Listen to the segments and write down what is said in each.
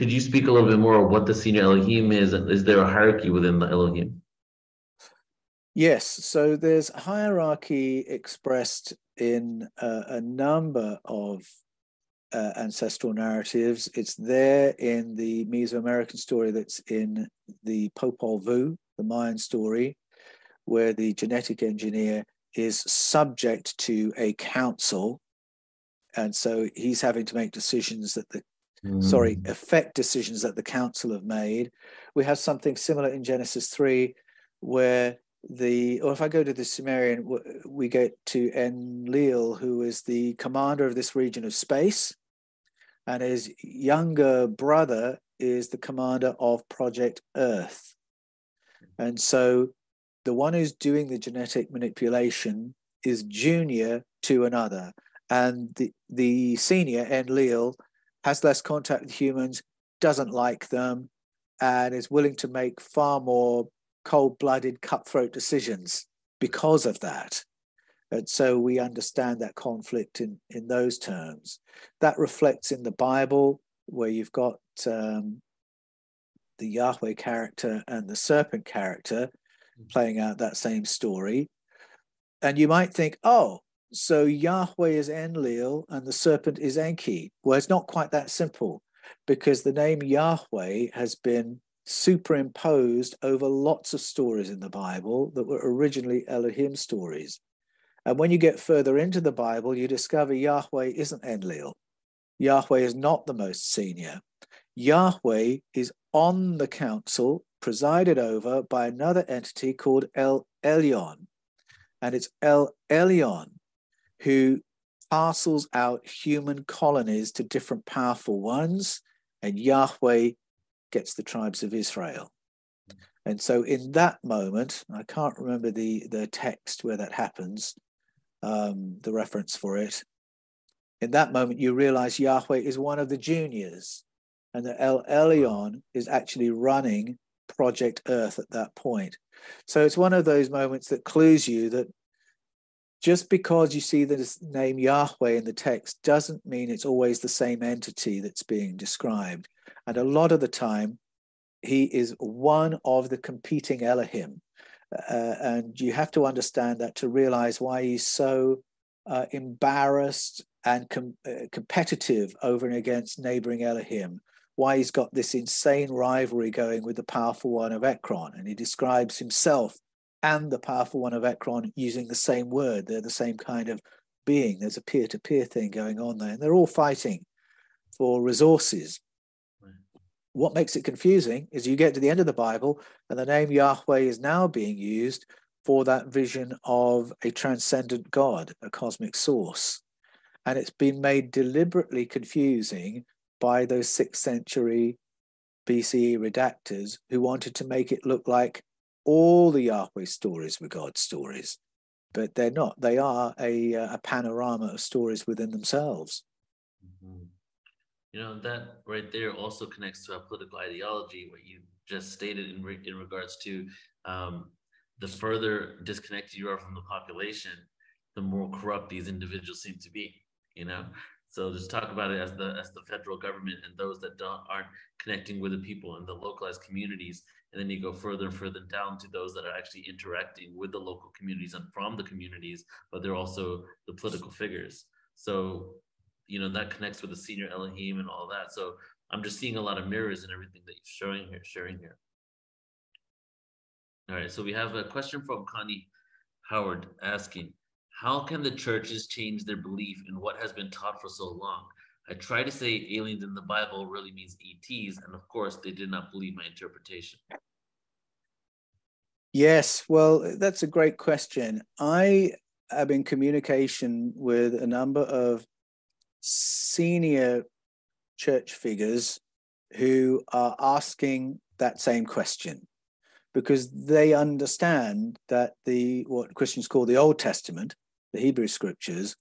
Could you speak a little bit more of what the senior Elohim is? Is there a hierarchy within the Elohim? Yes, so there's hierarchy expressed in a number of ancestral narratives. It's there in the Mesoamerican story that's in the Popol Vuh, the Mayan story, where the genetic engineer is subject to a council. And so he's having to make decisions that affect decisions that the council have made. We have something similar in Genesis 3, where or if I go to the Sumerian, we get to Enlil, who is the commander of this region of space, and his younger brother is the commander of Project Earth. And so the one who's doing the genetic manipulation is junior to another. And the senior, Enlil, has less contact with humans, doesn't like them, and is willing to make far more cold-blooded, cutthroat decisions because of that. And so we understand that conflict in those terms. That reflects in the Bible, where you've got the Yahweh character and the serpent character playing out that same story. And you might think, oh, so Yahweh is Enlil and the serpent is Enki. Well, it's not quite that simple, because the name Yahweh has been superimposed over lots of stories in the Bible that were originally Elohim stories. And when you get further into the Bible, you discover Yahweh isn't Enlil. Yahweh is not the most senior. Yahweh is on the council, presided over by another entity called El Elyon. And it's El Elyon who parcels out human colonies to different powerful ones, and Yahweh gets the tribes of Israel. And so in that moment, I can't remember the text where that happens, the reference for it. In that moment, you realize Yahweh is one of the juniors, and that El Elyon is actually running Project Earth at that point. So it's one of those moments that clues you that just because you see the name Yahweh in the text doesn't mean it's always the same entity that's being described. And a lot of the time, he is one of the competing Elohim. And you have to understand that to realize why he's so embarrassed and competitive over and against neighboring Elohim, why he's got this insane rivalry going with the powerful one of Ekron. And he describes himself and the powerful one of Ekron using the same word. They're the same kind of being. There's a peer-to-peer thing going on there. And they're all fighting for resources. Right. What makes it confusing is you get to the end of the Bible and the name Yahweh is now being used for that vision of a transcendent God, a cosmic source. And it's been made deliberately confusing by those 6th century BCE redactors who wanted to make it look like all the Yahweh stories were God's stories, but they're not. They are a panorama of stories within themselves. Mm-hmm. You know, that right there also connects to our political ideology, what you just stated in regards to the further disconnected you are from the population, the more corrupt these individuals seem to be, you know? So just talk about it as the federal government and those that aren't connecting with the people in the localized communities. And then you go further and further down to those that are actually interacting with the local communities and from the communities, but they're also the political figures. So, you know, that connects with the senior Elohim and all that. So I'm just seeing a lot of mirrors in everything that you're sharing here. All right, so we have a question from Connie Howard asking, how can the churches change their belief in what has been taught for so long? I try to say aliens in the Bible really means ETs, and of course, they did not believe my interpretation. Yes, well, that's a great question. I am in communication with a number of senior church figures who are asking that same question, because they understand that what Christians call the Old Testament, the Hebrew scriptures,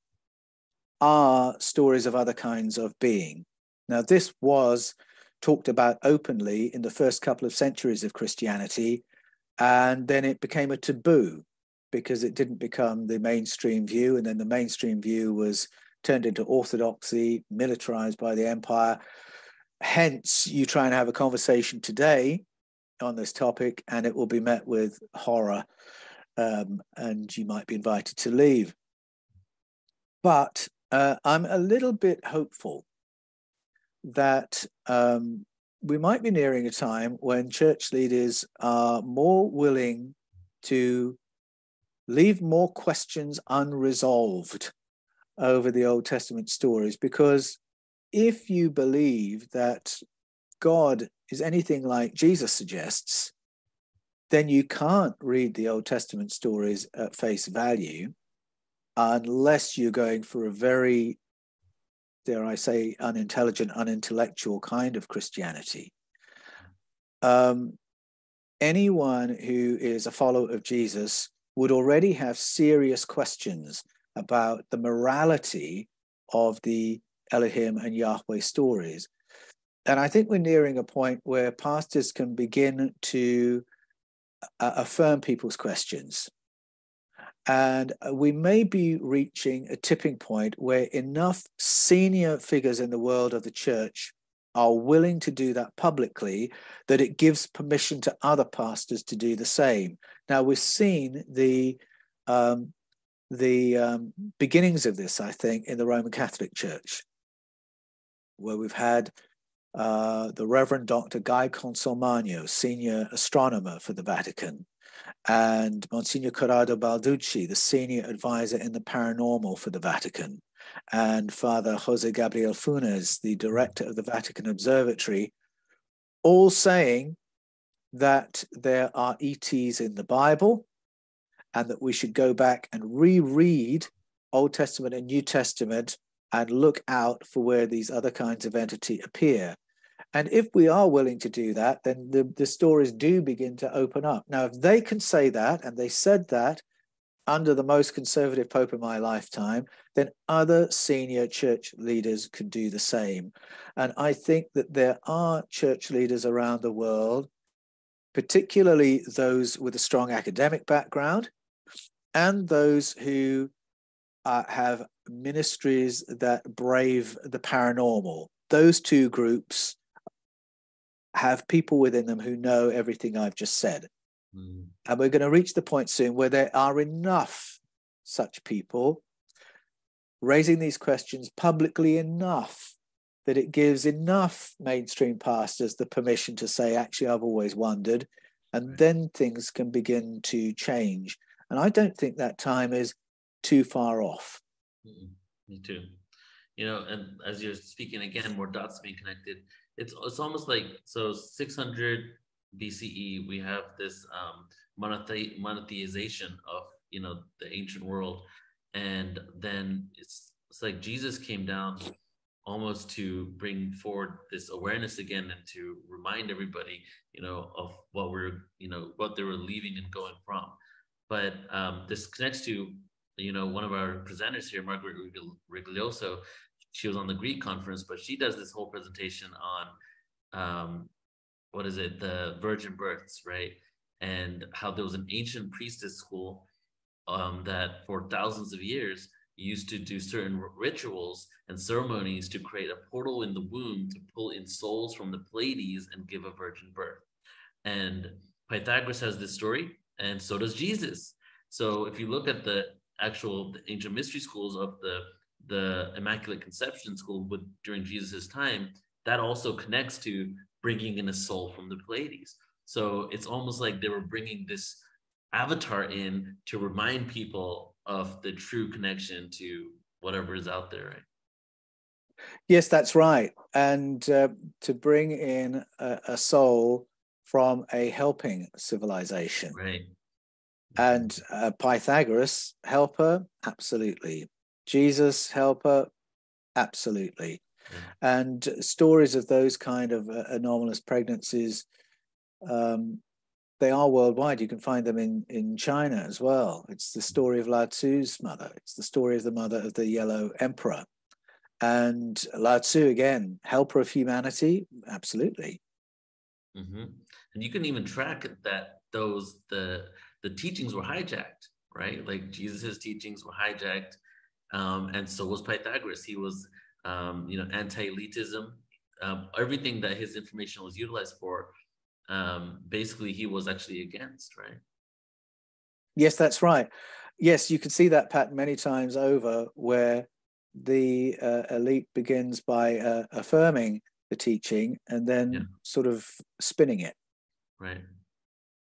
are stories of other kinds of being. Now, this was talked about openly in the first couple of centuries of Christianity, and then it became a taboo because it didn't become the mainstream view, and then the mainstream view was turned into orthodoxy, militarized by the empire. hence, you try and have a conversation today on this topic, and it will be met with horror, and you might be invited to leave. But I'm a little bit hopeful that we might be nearing a time when church leaders are more willing to leave more questions unresolved over the Old Testament stories, because if you believe that God is anything like Jesus suggests, then you can't read the Old Testament stories at face value unless you're going for a very, dare I say, unintelligent, unintellectual kind of Christianity. Anyone who is a follower of Jesus would already have serious questions about the morality of the Elohim and Yahweh stories. And I think we're nearing a point where pastors can begin to affirm people's questions. And we may be reaching a tipping point where enough senior figures in the world of the church are willing to do that publicly, that it gives permission to other pastors to do the same. Now, we've seen the beginnings of this, I think, in the Roman Catholic Church, where we've had the Reverend Dr. Guy Consolmagno, senior astronomer for the Vatican, and Monsignor Corrado Balducci, the senior advisor in the paranormal for the Vatican, and Father Jose Gabriel Funes, the director of the Vatican Observatory, all saying that there are ETs in the Bible and that we should go back and reread Old Testament and New Testament and look out for where these other kinds of entity appear. And if we are willing to do that, then the stories do begin to open up. Now, if they can say that, and they said that under the most conservative Pope in my lifetime, then other senior church leaders could do the same. And I think that there are church leaders around the world, particularly those with a strong academic background and those who have ministries that brave the paranormal. Those two groups have people within them who know everything I've just said. And we're going to reach the point soon where there are enough such people raising these questions publicly enough that it gives enough mainstream pastors the permission to say, actually, I've always wondered, and then things can begin to change. And I don't think that time is too far off. Me too. You know, and as you're speaking again, more dots being connected. It's almost like, so 600 BCE, we have this monotheization of, you know, the ancient world. And then it's like Jesus came down almost to bring forward this awareness again and to remind everybody, you know, of what what they were leaving and going from. But this connects to, you know, one of our presenters here, Margaret Riglioso. She was on the Greek conference, but she does this whole presentation on the virgin births, right? And how there was an ancient priestess school that for thousands of years used to do certain rituals and ceremonies to create a portal in the womb to pull in souls from the Pleiades and give a virgin birth. And Pythagoras has this story, and so does Jesus. So if you look at the ancient mystery schools of the Immaculate Conception school during Jesus's time, that also connects to bringing in a soul from the Pleiades. So it's almost like they were bringing this avatar in to remind people of the true connection to whatever is out there, right? Yes, that's right. And to bring in a soul from a helping civilization. Right. And Pythagoras, helper, absolutely. Jesus, helper, absolutely. Yeah. And stories of those kind of anomalous pregnancies, they are worldwide. You can find them in China as well. It's the story of Lao Tzu's mother. It's the story of the mother of the Yellow Emperor. And Lao Tzu, again, helper of humanity, absolutely. Mm-hmm. And you can even track that the teachings were hijacked, right? Like Jesus's teachings were hijacked, and so was Pythagoras. He was, anti-elitism. everything that his information was utilized for, basically he was actually against, right? Yes, that's right. Yes, you can see that pattern many times over, where the elite begins by affirming the teaching and then sort of spinning it. Right.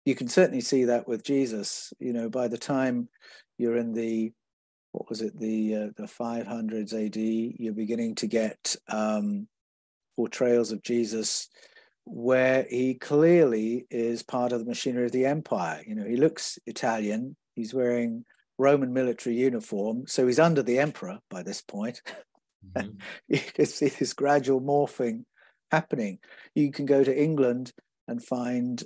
You can certainly see that with Jesus. You know, by the time you're in the, what was it, the 500s AD, you're beginning to get portrayals of Jesus where he clearly is part of the machinery of the empire. You know, he looks Italian. He's wearing Roman military uniform, so he's under the emperor by this point. Mm-hmm. You can see this gradual morphing happening. You can go to England and find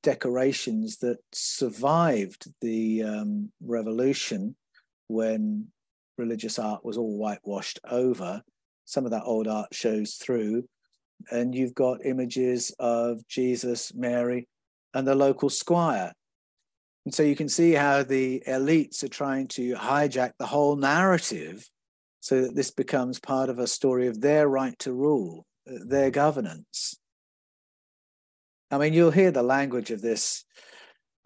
decorations that survived the revolution, when religious art was all whitewashed over. Some of that old art shows through, and you've got images of Jesus, Mary, and the local squire. And so you can see how the elites are trying to hijack the whole narrative so that this becomes part of a story of their right to rule, their governance. I mean, you'll hear the language of this.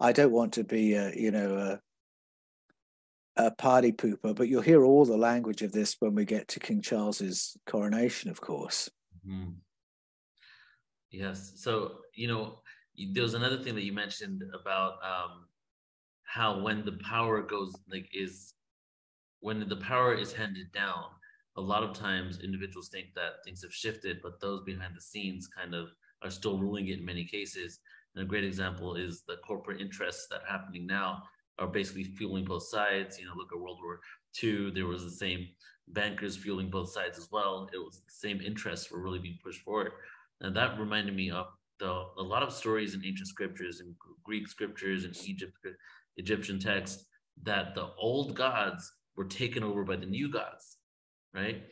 I don't want to be, a party pooper, but you'll hear all the language of this when we get to King Charles's coronation, of course. Mm-hmm. Yes. So, there was another thing that you mentioned about how when the power goes, when the power is handed down, a lot of times individuals think that things have shifted, but those behind the scenes kind of are still ruling it in many cases. And a great example is the corporate interests that are happening now are basically fueling both sides. Look at World War II. There was the same bankers fueling both sides as well. It was the same interests were really being pushed forward. And that reminded me of a lot of stories in ancient scriptures and Greek scriptures and Egyptian texts, that the old gods were taken over by the new gods, right?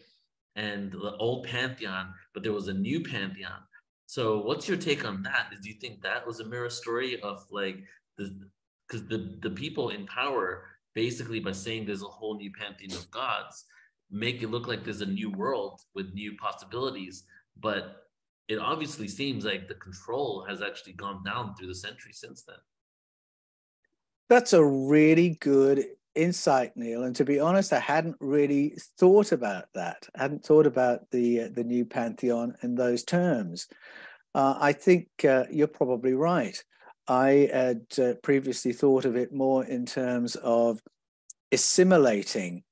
And the old pantheon, but there was a new pantheon. So what's your take on that? Do you think that was a mirror story of because the people in power, basically by saying there's a whole new pantheon of gods, make it look like there's a new world with new possibilities, but it obviously seems like the control has actually gone down through the centuries since then. That's a really good insight, Neil. And to be honest, I hadn't really thought about that. I hadn't thought about the new pantheon in those terms. I think you're probably right. I had previously thought of it more in terms of assimilating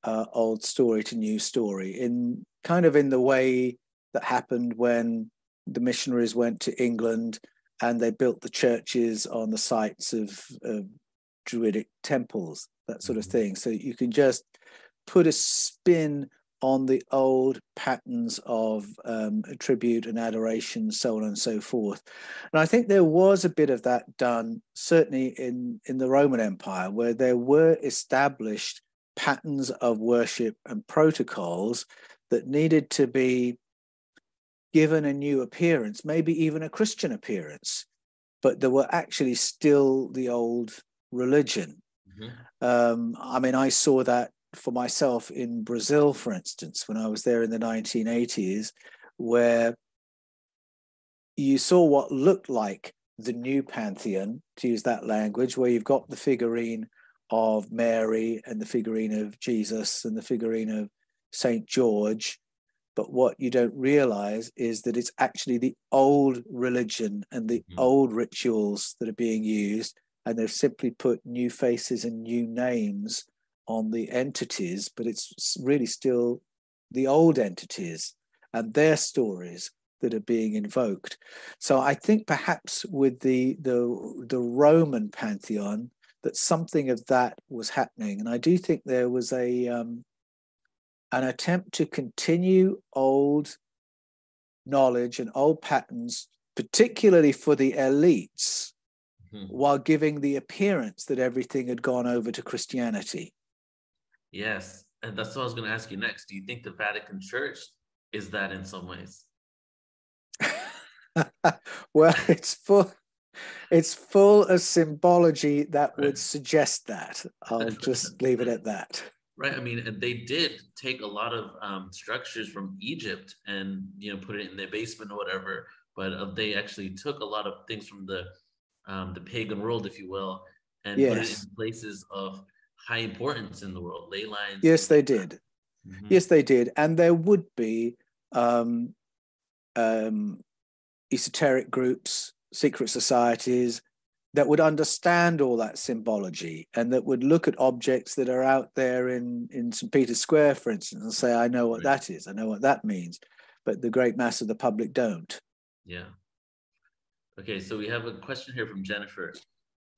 old story to new story, in kind of in the way that happened when the missionaries went to England and they built the churches on the sites of Druidic temples, that sort of thing. So you can just put a spin on the old patterns of tribute and adoration, so on and so forth. And I think there was a bit of that done, certainly in the Roman Empire, where there were established patterns of worship and protocols that needed to be given a new appearance, maybe even a Christian appearance, but there were actually still the old religion. I mean, I saw that for myself in Brazil, for instance, when I was there in the 1980s, where you saw what looked like the new pantheon, to use that language, where you've got the figurine of Mary and the figurine of Jesus and the figurine of Saint George. But what you don't realize is that it's actually the old religion and the old rituals that are being used, and they've simply put new faces and new names on the entities, but it's really still the old entities and their stories that are being invoked. So I think perhaps with the Roman pantheon, that something of that was happening. And I do think there was an attempt to continue old knowledge and old patterns, particularly for the elites, while giving the appearance that everything had gone over to Christianity. Yes, and that's what I was going to ask you next. Do you think the Vatican Church is that in some ways? Well, it's full of symbology that would suggest that. I'll just leave it at that. Right. I mean, and they did take a lot of structures from Egypt and, you know, put it in their basement or whatever. But they actually took a lot of things from the pagan world, if you will, and put it in Yes. places of high importance in the world, ley lines, Yes, things they like that. did. Mm-hmm. Yes, they did. And there would be um, um, esoteric groups, secret societies that would understand all that symbology and that would look at objects that are out there in St. Peter's Square, for instance, and say, I know what Right. that is, I know what that means. But the great mass of the public don't. Yeah. Okay, so we have a question here from Jennifer.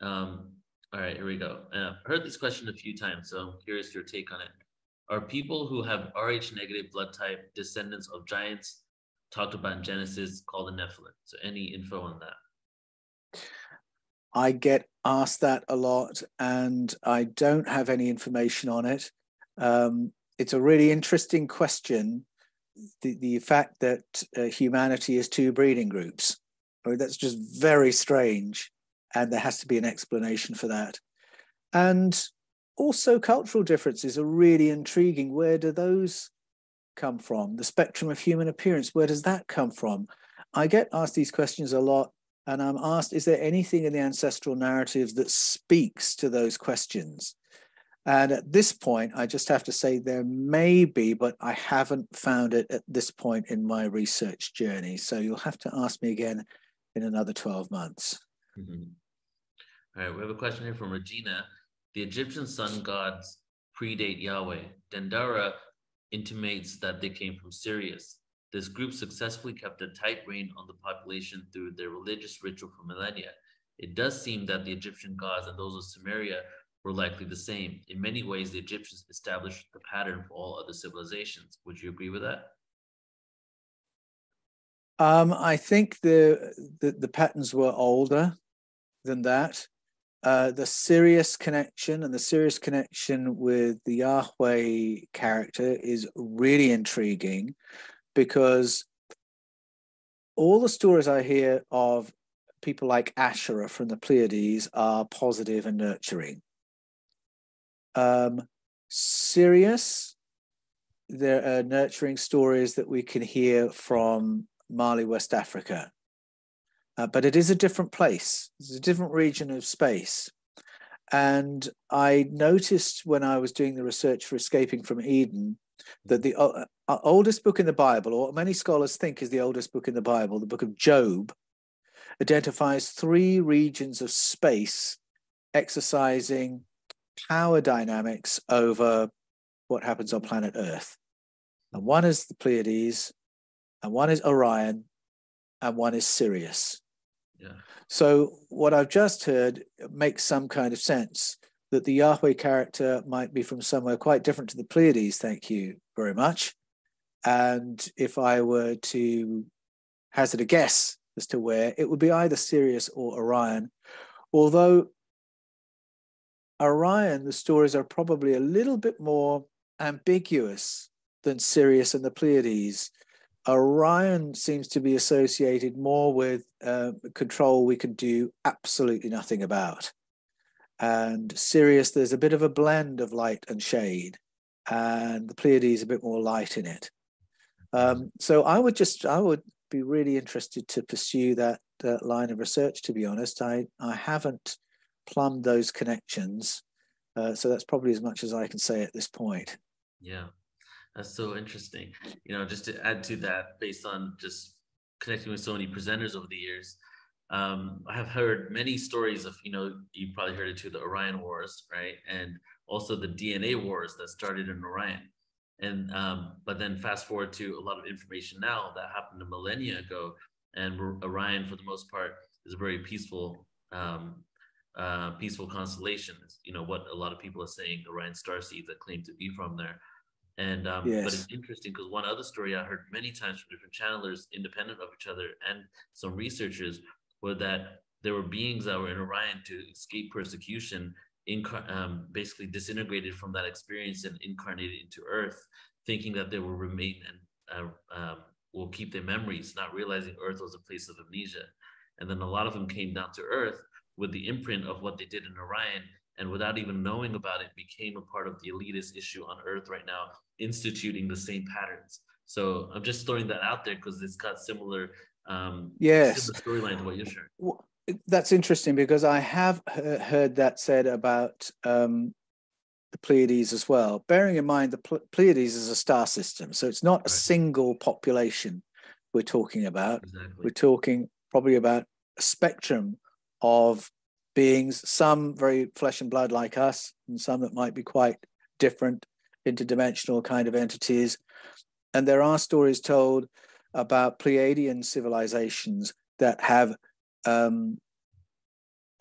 All right, here we go. I've heard this question a few times, so I'm curious your take on it. Are people who have Rh negative blood type descendants of giants talked about in Genesis called the Nephilim? So any info on that? I get asked that a lot, and I don't have any information on it. It's a really interesting question. The fact that humanity is two breeding groups, I mean, that's just very strange, and there has to be an explanation for that. And also, cultural differences are really intriguing. Where do those come from? The spectrum of human appearance, where does that come from? I get asked these questions a lot, and I'm asked, is there anything in the ancestral narratives that speaks to those questions? And at this point, I just have to say there may be, but I haven't found it at this point in my research journey. So you'll have to ask me again in another 12 months. Mm-hmm. All right, we have a question here from Regina. The Egyptian sun gods predate Yahweh. Dendera intimates that they came from Sirius. This group successfully kept a tight rein on the population through their religious ritual for millennia. It does seem that the Egyptian gods and those of Sumeria were likely the same. In many ways, the Egyptians established the pattern for all other civilizations. Would you agree with that? I think the patterns were older than that. The Sirius connection and the Sirius connection with the Yahweh character is really intriguing, because all the stories I hear of people like Asherah from the Pleiades are positive and nurturing. Sirius, there are nurturing stories that we can hear from Mali, West Africa. But it is a different place. It's a different region of space. And I noticed when I was doing the research for Escaping from Eden that the oldest book in the Bible, or what many scholars think is the oldest book in the Bible, the book of Job, identifies 3 regions of space exercising power dynamics over what happens on planet Earth. And one is the Pleiades, and one is Orion, and one is Sirius. Yeah. So what I've just heard makes some kind of sense, that the Yahweh character might be from somewhere quite different to the Pleiades, thank you very much. And if I were to hazard a guess as to where, it would be either Sirius or Orion. Although Orion, the stories are probably a little bit more ambiguous than Sirius and the Pleiades. Orion seems to be associated more with control we can do absolutely nothing about. And Sirius, there's a bit of a blend of light and shade, and the Pleiades a bit more light in it. So I would be really interested to pursue that line of research, to be honest. I haven't plumbed those connections. So that's probably as much as I can say at this point. Yeah. That's so interesting. You know, just to add to that, based on just connecting with so many presenters over the years, I have heard many stories of, you know, you probably heard it too, the Orion Wars, right? And also the DNA wars that started in Orion. And but then fast forward to a lot of information now that happened a millennia ago, and Orion, for the most part, is a very peaceful, peaceful constellation. It's, you know, what a lot of people are saying, Orion starseeds that claim to be from there. And but it's Yes. interesting because one other story I heard many times from different channelers, independent of each other, and some researchers, were that there were beings that were in Orion to escape persecution, basically disintegrated from that experience and incarnated into Earth, thinking that they will remain and will keep their memories, not realizing Earth was a place of amnesia. And then a lot of them came down to Earth with the imprint of what they did in Orion, and without even knowing about it, became a part of the elitist issue on Earth right now, instituting the same patterns. So I'm just throwing that out there because it's got similar Yes. similar storyline to what you're sharing. Well, that's interesting because I have heard that said about the Pleiades as well. Bearing in mind the Pleiades is a star system, so it's not a single population we're talking about. Exactly. We're talking probably about a spectrum of beings, some very flesh and blood like us, and some that might be quite different, interdimensional kind of entities. And there are stories told about Pleiadian civilizations that have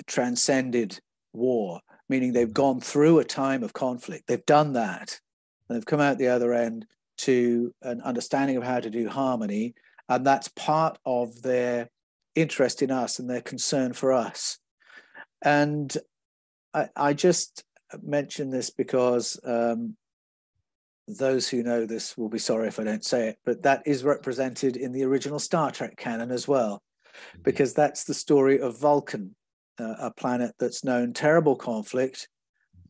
transcended war, meaning they've gone through a time of conflict. They've done that. And they've come out the other end to an understanding of how to do harmony. And that's part of their interest in us and their concern for us. And I just mention this because those who know this will be sorry if I don't say it, but that is represented in the original Star Trek canon as well, because that's the story of Vulcan, a planet that's known terrible conflict,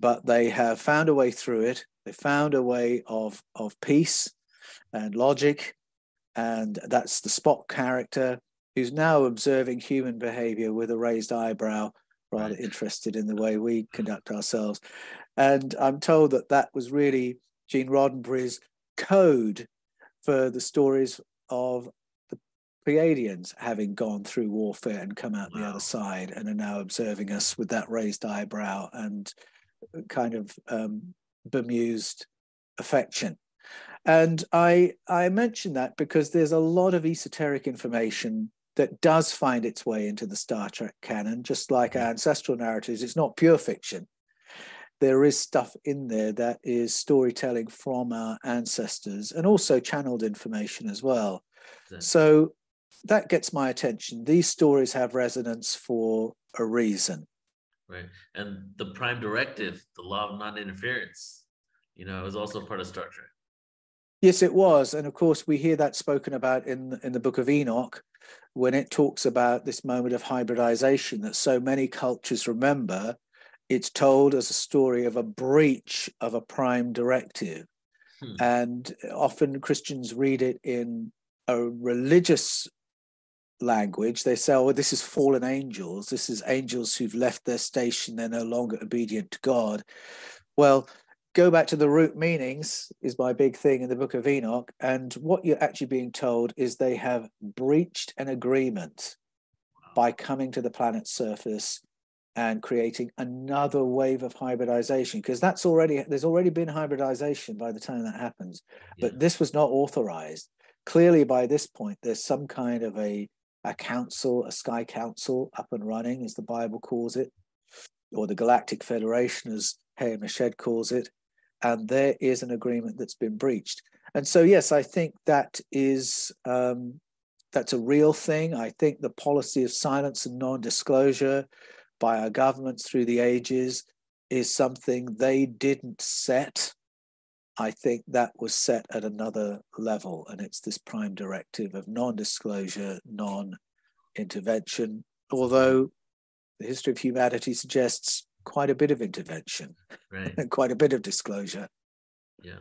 but they have found a way through it. They found a way of peace and logic, and that's the Spock character who's now observing human behavior with a raised eyebrow, rather interested in the way we conduct ourselves. And I'm told that that was really Gene Roddenberry's code for the stories of the Pleiadians having gone through warfare and come out the other side and are now observing us with that raised eyebrow and kind of bemused affection. And I mention that because there's a lot of esoteric information that does find its way into the Star Trek canon, just like our ancestral narratives. It's not pure fiction. There is stuff in there that is storytelling from our ancestors and also channeled information as well. Exactly. So that gets my attention. These stories have resonance for a reason. Right. And the Prime Directive, the law of non-interference, is also part of Star Trek. Yes, it was. And of course, we hear that spoken about in the Book of Enoch, when it talks about this moment of hybridization that so many cultures remember. It's told as a story of a breach of a prime directive. And often Christians read it in a religious language. They say, oh, this is fallen angels. This is angels who've left their station. They're no longer obedient to God. Well, go back to the root meanings is my big thing in the Book of Enoch. And what you're actually being told is they have breached an agreement by coming to the planet's surface and creating another wave of hybridization, because there's already been hybridization by the time that happens. But this was not authorized. Clearly, by this point, there's some kind of a council, a sky council up and running, as the Bible calls it, or the Galactic Federation, as Hay Mashed calls it. And there is an agreement that's been breached. And so, yes, I think that is that's a real thing. I think the policy of silence and non-disclosure by our governments through the ages is something they didn't set. I think that was set at another level, and it's this Prime Directive of non-disclosure, non-intervention, although the history of humanity suggests quite a bit of intervention, and quite a bit of disclosure. Yeah.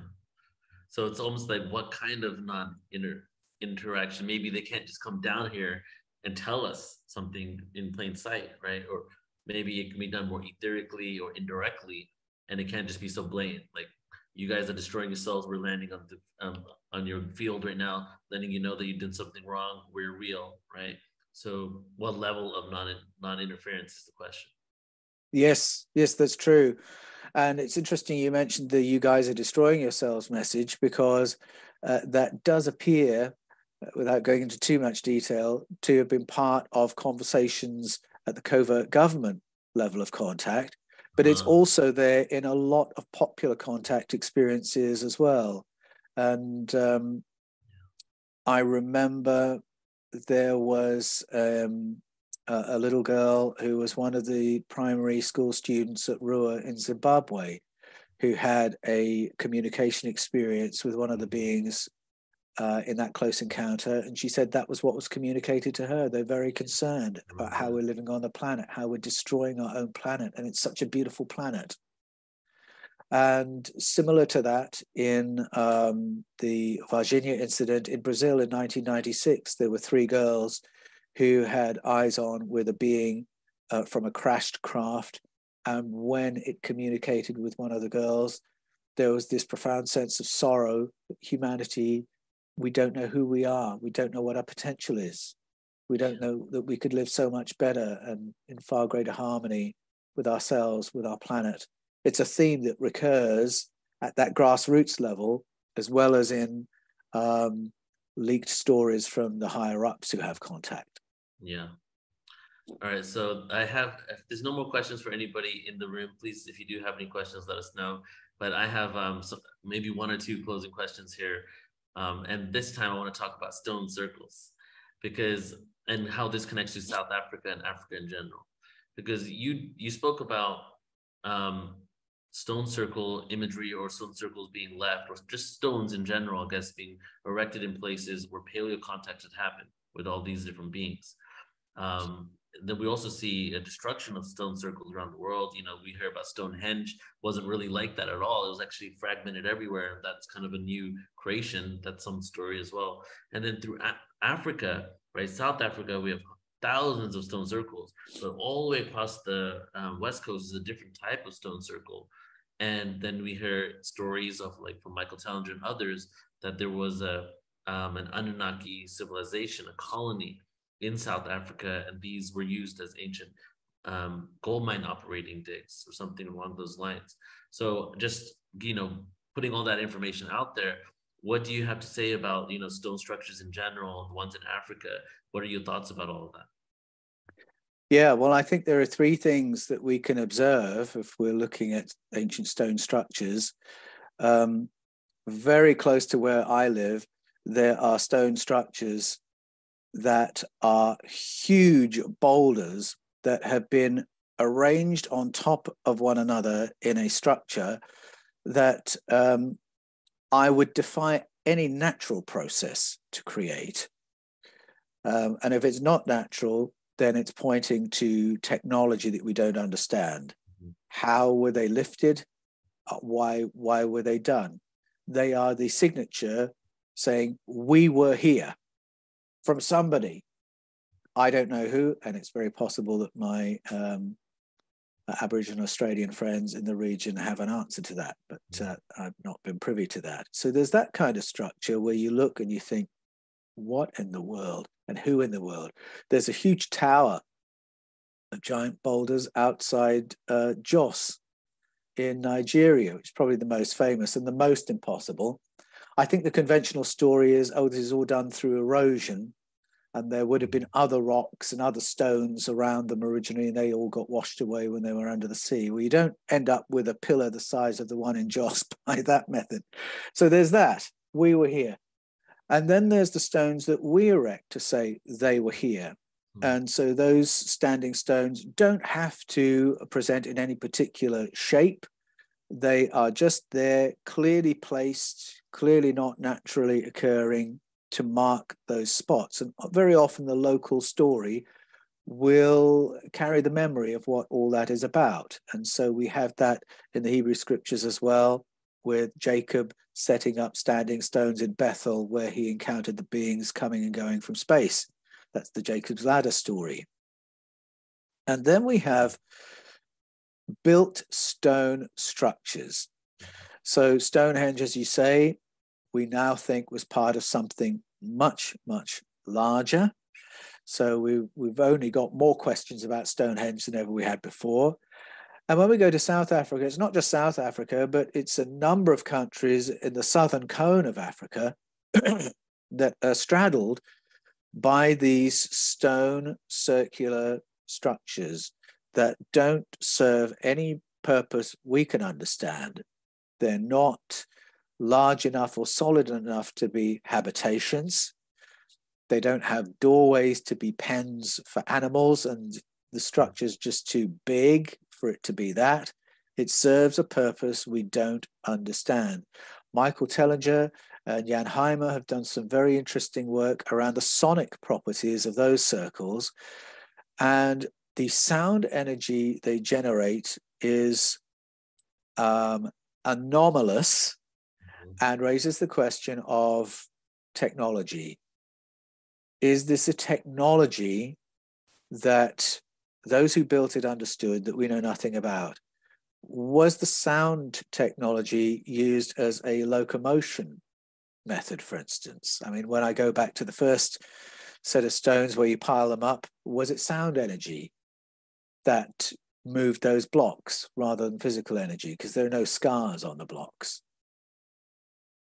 So it's almost like, what kind of non-interaction? Maybe they can't just come down here and tell us something in plain sight, right? Or maybe it can be done more etherically or indirectly, and it can't just be so blatant. Like, you guys are destroying yourselves. We're landing on your field right now, letting you know that you did something wrong. We're real, right? So, what level of non-interference is the question? Yes, that's true. And it's interesting you mentioned the "you guys are destroying yourselves" message, because that does appear, without going into too much detail, to have been part of conversations at the covert government level of contact, but it's also there in a lot of popular contact experiences as well. And I remember there was a little girl who was one of the primary school students at Rua in Zimbabwe, who had a communication experience with one of the beings in that close encounter, and she said that was what was communicated to her. They're very concerned about how we're living on the planet, how we're destroying our own planet, and it's such a beautiful planet. And similar to that, in the Virginia incident in Brazil in 1996, there were 3 girls who had eyes on with a being from a crashed craft. And when it communicated with one of the girls, there was this profound sense of sorrow, humanity. We don't know who we are. We don't know what our potential is. We don't know that we could live so much better and in far greater harmony with ourselves, with our planet. It's a theme that recurs at that grassroots level, as well as in leaked stories from the higher ups who have contact. Yeah. All right. So if there's no more questions for anybody in the room, please, if you do have any questions, let us know. But I have maybe 1 or 2 closing questions here. And this time I want to talk about stone circles and how this connects to South Africa and Africa in general. Because you spoke about stone circle imagery, or stone circles being left, or just stones in general, I guess, being erected in places where paleo contact had happened with all these different beings. Then we also see a destruction of stone circles around the world. We hear about Stonehenge, wasn't really like that at all. It was actually fragmented everywhere. That's kind of a new creation. That's some story as well. And then through Africa, right, South Africa, we have thousands of stone circles, but all the way across the West Coast is a different type of stone circle. And then we hear stories of, like, from Michael Tellinger and others, that there was an Anunnaki civilization, a colony in South Africa, and these were used as ancient gold mine operating digs or something along those lines. So just, putting all that information out there, what do you have to say about, stone structures in general, the ones in Africa? What are your thoughts about all of that? Yeah, well, I think there are 3 things that we can observe if we're looking at ancient stone structures. Very close to where I live, there are stone structures that are huge boulders that have been arranged on top of one another in a structure that I would defy any natural process to create. And if it's not natural, then it's pointing to technology that we don't understand. Mm-hmm. How were they lifted? Why were they done? They are the signature saying, we were here, from somebody. I don't know who, and it's very possible that my Aboriginal Australian friends in the region have an answer to that, but I've not been privy to that. So there's that kind of structure where you look and you think, what in the world and who in the world? There's a huge tower of giant boulders outside Jos in Nigeria, which is probably the most famous and the most impossible. I think the conventional story is, oh, this is all done through erosion, and there would have been other rocks and other stones around them originally, and they all got washed away when they were under the sea. Well, you don't end up with a pillar the size of the one in Jos by that method. So there's that. We were here. And then there's the stones that we erect to say they were here. And so those standing stones don't have to present in any particular shape. They are just there, clearly placed, clearly not naturally occurring, to mark those spots. And very often the local story will carry the memory of what all that is about. And so we have that in the Hebrew scriptures as well, with Jacob setting up standing stones in Bethel, where he encountered the beings coming and going from space. That's the Jacob's Ladder story. And then we have built stone structures. So Stonehenge, as you say, we now think was part of something much, much larger. So we've only got more questions about Stonehenge than ever we had before. And when we go to South Africa, it's not just South Africa, but it's a number of countries in the southern cone of Africa that are straddled by these stone circular structures that don't serve any purpose we can understand. They're not large enough or solid enough to be habitations. They don't have doorways to be pens for animals, and the structure's just too big for it to be that. It serves a purpose we don't understand. Michael Tellinger and Jan Heimer have done some very interesting work around the sonic properties of those circles. And the sound energy they generate is anomalous and raises the question of technology. Is this a technology that those who built it understood that we know nothing about? Was the sound technology used as a locomotion method, for instance? I mean, when I go back to the first set of stones where you pile them up, was it sound energy that moved those blocks rather than physical energy? Because there are no scars on the blocks.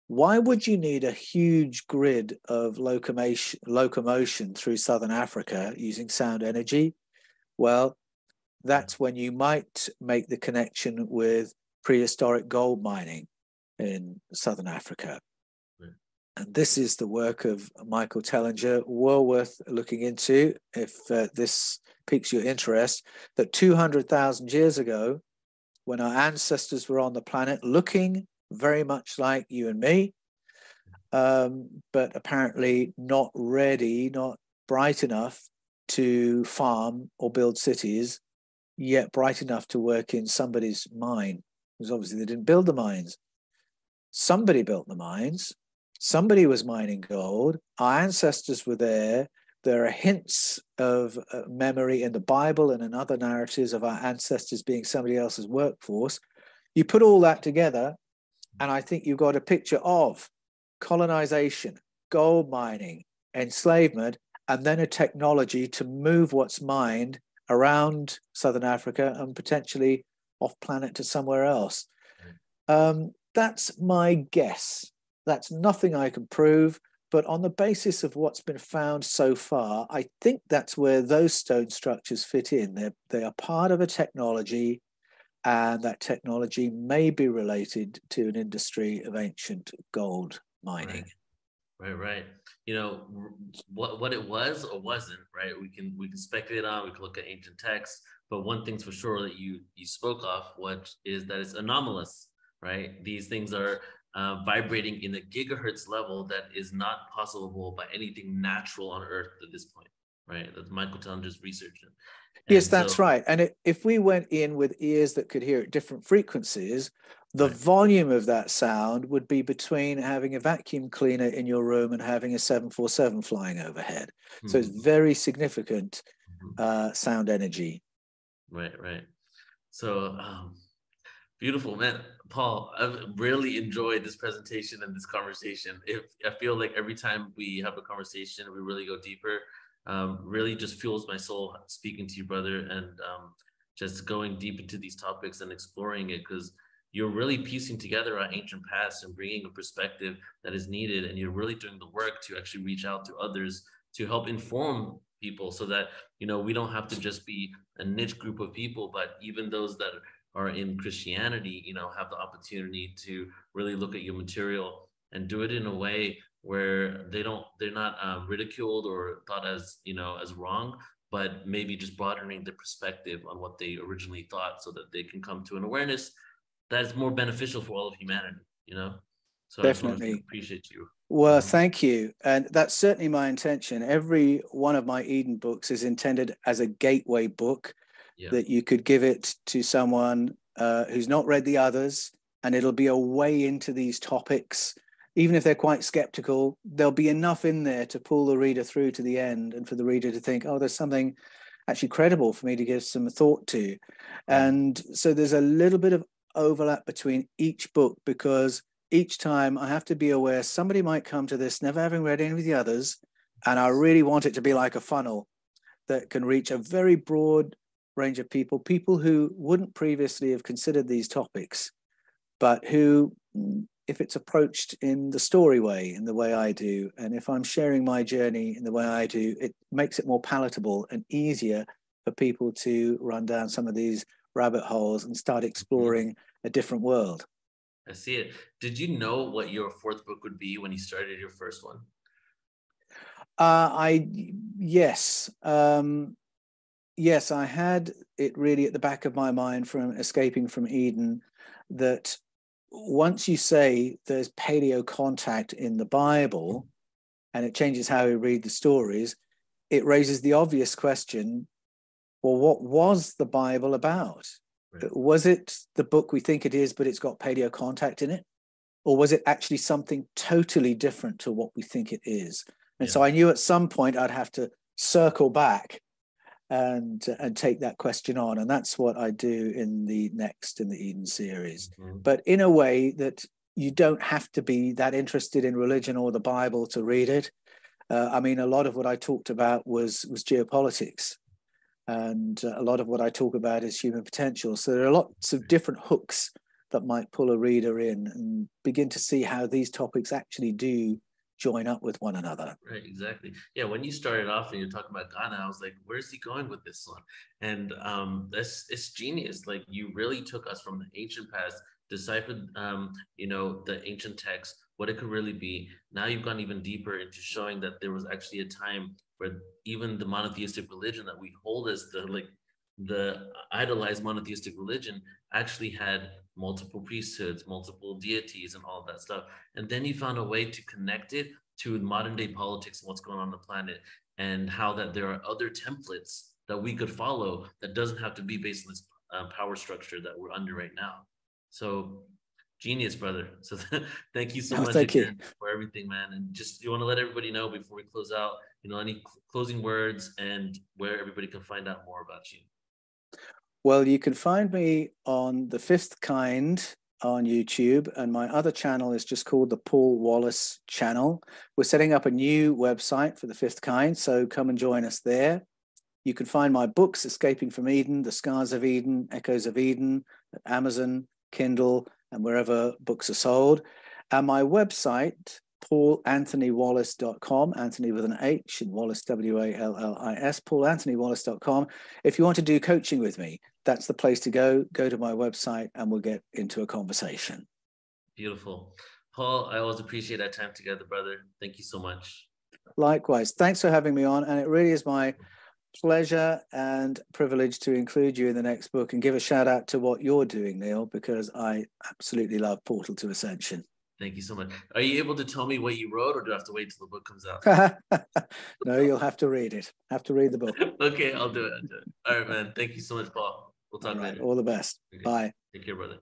Why would you need a huge grid of locomotion through southern Africa using sound energy? Well, that's when you might make the connection with prehistoric gold mining in southern Africa. And this is the work of Michael Tellinger, well worth looking into if this piques your interest, that 200,000 years ago, when our ancestors were on the planet looking very much like you and me, but apparently not ready, not bright enough to farm or build cities, yet bright enough to work in somebody's mine, because obviously they didn't build the mines. Somebody built the mines. Somebody was mining gold. Our ancestors were there. There are hints of memory in the Bible and in other narratives of our ancestors being somebody else's workforce. You put all that together, and I think you've got a picture of colonization, gold mining, enslavement, and then a technology to move what's mined around southern Africa and potentially off planet to somewhere else. That's my guess. That's nothing I can prove, but on the basis of what's been found so far, I think that's where those stone structures fit in. They are part of a technology, and that technology may be related to an industry of ancient gold mining. Right. You know, what it was or wasn't, right? We can speculate on, we can look at ancient texts, but one thing's for sure that you spoke of, what is that it's anomalous, right? These things are vibrating in a gigahertz level that is not possible by anything natural on Earth at this point, right? That's Michael Tellinger's research. Yes, that's right. And if we went in with ears that could hear at different frequencies, the volume of that sound would be between having a vacuum cleaner in your room and having a 747 flying overhead. So it's very significant sound energy. Right. So beautiful, man. Paul, I've really enjoyed this presentation and this conversation. I feel like every time we have a conversation, we really go deeper. Really just fuels my soul speaking to you, brother, and just going deep into these topics and exploring it, because you're really piecing together our ancient past and bringing a perspective that is needed, and you're really doing the work to actually reach out to others to help inform people, so that, you know, we don't have to just be a niche group of people, but even those that are in Christianity, you know, have the opportunity to really look at your material and do it in a way where they're not ridiculed or thought as, you know, as wrong, but maybe just broadening the perspective on what they originally thought, so that they can come to an awareness that is more beneficial for all of humanity, you know? So definitely. I appreciate you. Well, thank you. And that's certainly my intention. Every one of my Eden books is intended as a gateway book, that you could give it to someone who's not read the others, and it'll be a way into these topics. Even if they're quite skeptical, there'll be enough in there to pull the reader through to the end, and for the reader to think, oh, there's something actually credible for me to give some thought to. And so there's a little bit of overlap between each book, because each time I have to be aware somebody might come to this never having read any of the others, and I really want it to be like a funnel that can reach a very broad range of people who wouldn't previously have considered these topics, but who, if it's approached in the story way, in the way I do, and if I'm sharing my journey in the way I do, it makes it more palatable and easier for people to run down some of these rabbit holes and start exploring a different world. I see it. Did you know what your fourth book would be when you started your first one? Yes, I had it really at the back of my mind from escaping from Eden, that once you say there's paleo contact in the Bible and it changes how we read the stories, it raises the obvious question, well, what was the Bible about? Right. Was it the book we think it is, but it's got paleo contact in it? Or was it actually something totally different to what we think it is? And so I knew at some point I'd have to circle back and take that question on. And that's what I do in the Eden series. Mm-hmm. But in a way that you don't have to be that interested in religion or the Bible to read it. I mean, a lot of what I talked about was geopolitics. And a lot of what I talk about is human potential. So there are lots of different hooks that might pull a reader in and begin to see how these topics actually do join up with one another. Right, exactly. Yeah, when you started off and you're talking about Ghana, I was like, where's he going with this one? And it's genius. Like, you really took us from the ancient past, deciphered, the ancient text, what it could really be. Now you've gone even deeper into showing that there was actually a time where even the monotheistic religion that we hold as the idolized monotheistic religion actually had multiple priesthoods, multiple deities, and all of that stuff. And then you found a way to connect it to modern day politics and what's going on the planet, and how that there are other templates that we could follow that doesn't have to be based on this power structure that we're under right now. So genius, brother. So thank you so much again for everything, man. And just, you want to let everybody know before we close out, any closing words and where everybody can find out more about you? Well, you can find me on The Fifth Kind on YouTube, and my other channel is just called the Paul Wallis channel. We're setting up a new website for The Fifth Kind, so come and join us there. You can find my books, Escaping from Eden, The Scars of Eden, Echoes of Eden, at Amazon, Kindle, and wherever books are sold. And my website, paulanthonywallis.com, Anthony with an H and Wallis, W-A-L-L-I-S, paulanthonywallis.com. If you want to do coaching with me, that's the place to go. Go to my website and we'll get into a conversation. Beautiful. Paul, I always appreciate our time together, brother. Thank you so much. Likewise. Thanks for having me on. And it really is my pleasure and privilege to include you in the next book, and give a shout out to what you're doing, Neil, because I absolutely love Portal to Ascension. Thank you so much. Are you able to tell me what you wrote, or do I have to wait till the book comes out? No, you'll have to read it. Have to read the book. Okay, I'll do it. All right, man. Thank you so much, Paul. We'll talk later. All the best. Okay. Bye. Take care, brother.